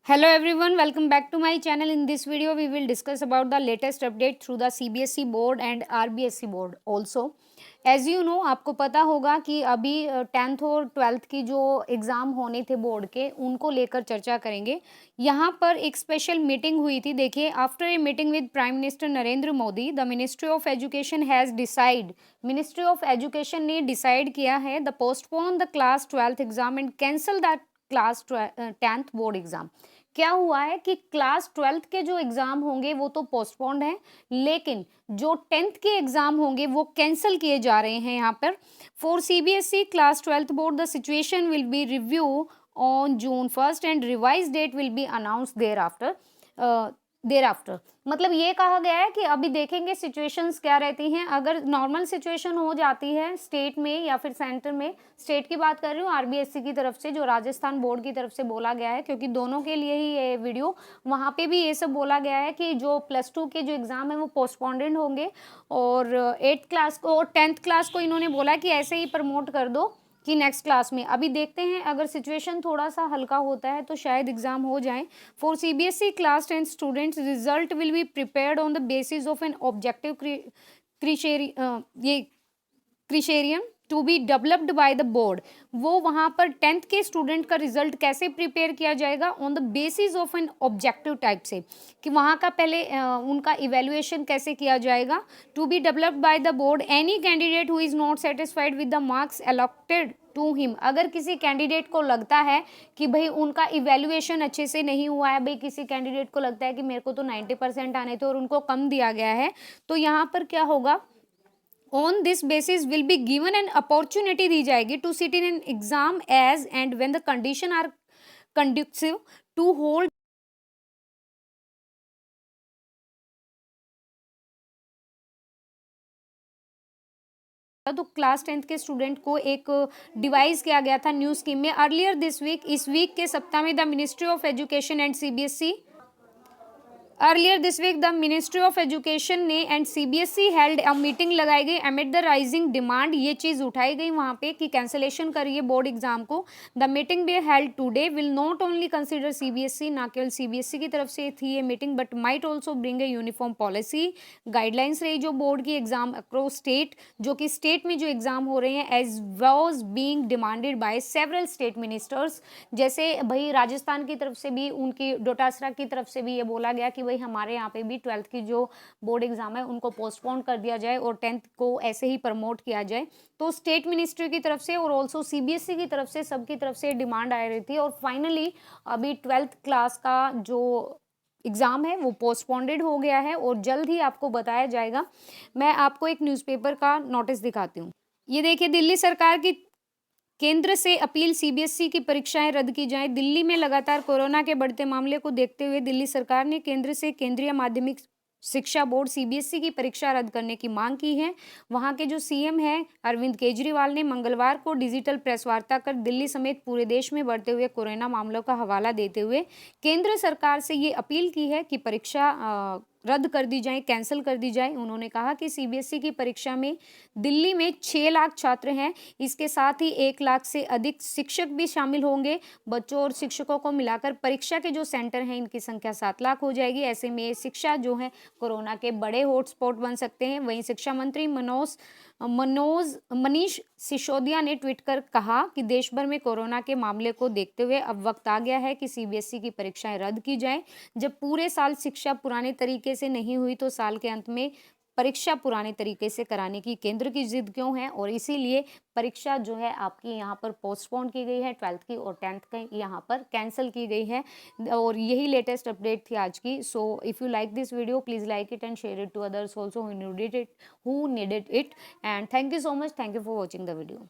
Hello everyone, welcome back to my channel. In this video, we will discuss about the latest update through the CBSE board and RBSE board also. As you know, आपको पता होगा कि अभी 10th और 12th की जो exam होने थे बोर्ड के, उनको लेकर चर्चा करेंगे। यहाँ पर एक स्पेशल मीटिंग हुई थी। देखिए, after a meeting with prime minister Narendra Modi, the ministry of education has decide ministry of education ने डिसाइड किया है the postpone the class 12th exam and cancel the class 10th board exam. क्या हुआ है कि क्लास 12th के जो exam होंगे वो तो पोस्टपोन्ड हैं, लेकिन जो 10th के एग्जाम होंगे वो कैंसिल किए जा रहे हैं। यहाँ पर for CBSE class 12th board the situation will be review on June 1st and revise date will be announce thereafter. मतलब ये कहा गया है कि अभी देखेंगे सिचुएशंस क्या रहती हैं। अगर नॉर्मल सिचुएशन हो जाती है स्टेट में या फिर सेंटर में, स्टेट की बात कर रही हूँ, आरबीएससी की तरफ से, जो राजस्थान बोर्ड की तरफ से बोला गया है, क्योंकि दोनों के लिए ही ये वीडियो, वहाँ पे भी ये सब बोला गया है कि जो +2 के जो एग्ज़ाम है वो पोस्टपोन्डेड होंगे और 8th क्लास को और 10th क्लास को इन्होंने बोला कि ऐसे ही प्रमोट कर दो कि नेक्स्ट क्लास में। अभी देखते हैं, अगर सिचुएशन थोड़ा सा हल्का होता है तो शायद एग्जाम हो जाए। For CBSE class 10 students result will be prepared on the basis of an objective criterion to be developed by the board. वो वहाँ पर 10th के स्टूडेंट का रिजल्ट कैसे प्रिपेयर किया जाएगा, on the basis of an objective type से, कि वहाँ का पहले उनका इवेल्युएशन कैसे किया जाएगा। To be developed by the board any candidate who is not satisfied with the marks allotted to him. अगर किसी कैंडिडेट को लगता है कि भाई उनका इवेल्युएशन अच्छे से नहीं हुआ है, भाई किसी कैंडिडेट को लगता है कि मेरे को तो 90% आने थे और उनको कम दिया गया है, तो यहाँ पर क्या होगा, on this basis will be given an opportunity दी जाएगी to sit in an exam as and when the condition are conducive to hold. तो क्लास 10th के स्टूडेंट को एक डिवाइस किया गया था न्यू स्कीम में। अर्लियर दिस वीक, इस वीक के सप्ताह में, the ministry of education and CBSE earlier this week the ministry of education ने and CBSE held a meeting लगाई गई अमिड द राइजिंग डिमांड। ये चीज़ उठाई गई वहाँ पे कि कैंसिलेशन करिए बोर्ड एग्जाम को। The meeting be held today will not only consider CBSE, ना केवल सीबीएसई की तरफ से थी ये meeting, but might also bring a uniform policy. Guidelines रही जो बोर्ड की एग्जाम अक्रॉस स्टेट, जो कि स्टेट में जो एग्जाम हो रहे हैं, as was being demanded by several state ministers. जैसे भाई राजस्थान की तरफ से भी, उनकी डोटासरा की तरफ से भी ये बोला गया कि भाई हमारे यहाँ पे भी 12th की जो बोर्ड एग्जाम है उनको पोस्टपोन कर दिया जाए और 10th को ऐसे ही प्रमोट किया जाए। तो स्टेट मिनिस्ट्री की तरफ से और ऑल्सो सीबीएसई की तरफ से, सबकी तरफ से डिमांड आ रही थी। और फाइनली अभी 12th क्लास का जो एग्ज़ाम है वो पोस्टपोन्डेड हो गया है और जल्द ही आपको बताया जाएगा। मैं आपको एक न्यूज़पेपर का नोटिस दिखाती हूँ। ये देखिए, दिल्ली सरकार की केंद्र से अपील, सीबीएसई की परीक्षाएं रद्द की जाएं। दिल्ली में लगातार कोरोना के बढ़ते मामले को देखते हुए दिल्ली सरकार ने केंद्र से केंद्रीय माध्यमिक शिक्षा बोर्ड सीबीएसई की परीक्षा रद्द करने की मांग की है। वहां के जो सीएम हैं अरविंद केजरीवाल ने मंगलवार को डिजिटल प्रेस वार्ता कर दिल्ली समेत पूरे देश में बढ़ते हुए कोरोना मामलों का हवाला देते हुए केंद्र सरकार से ये अपील की है कि परीक्षा रद्द कर दी जाए, कैंसिल कर दी जाए। उन्होंने कहा कि सीबीएसई की परीक्षा में दिल्ली में 6 लाख छात्र हैं, इसके साथ ही 1 लाख से अधिक शिक्षक भी शामिल होंगे। बच्चों और शिक्षकों को मिलाकर परीक्षा के जो सेंटर हैं इनकी संख्या 7 लाख हो जाएगी। ऐसे में शिक्षा जो है कोरोना के बड़े हॉटस्पॉट बन सकते हैं। वहीं शिक्षा मंत्री मनीष सिसोदिया ने ट्वीट कर कहा कि देश भर में कोरोना के मामले को देखते हुए अब वक्त आ गया है कि सीबीएसई की परीक्षाएं रद्द की जाए। जब पूरे साल शिक्षा पुराने तरीके से नहीं हुई तो साल के अंत में परीक्षा पुराने तरीके से कराने की केंद्र की जिद क्यों है, और इसीलिए परीक्षा जो है आपकी यहाँ पर पोस्टपोन की गई है, 12th की और 10th की यहाँ पर कैंसिल की गई है। और यही लेटेस्ट अपडेट थी आज की। So if you like this video, please like it and share it to others also who needed it and thank you so much, thank you for watching the video.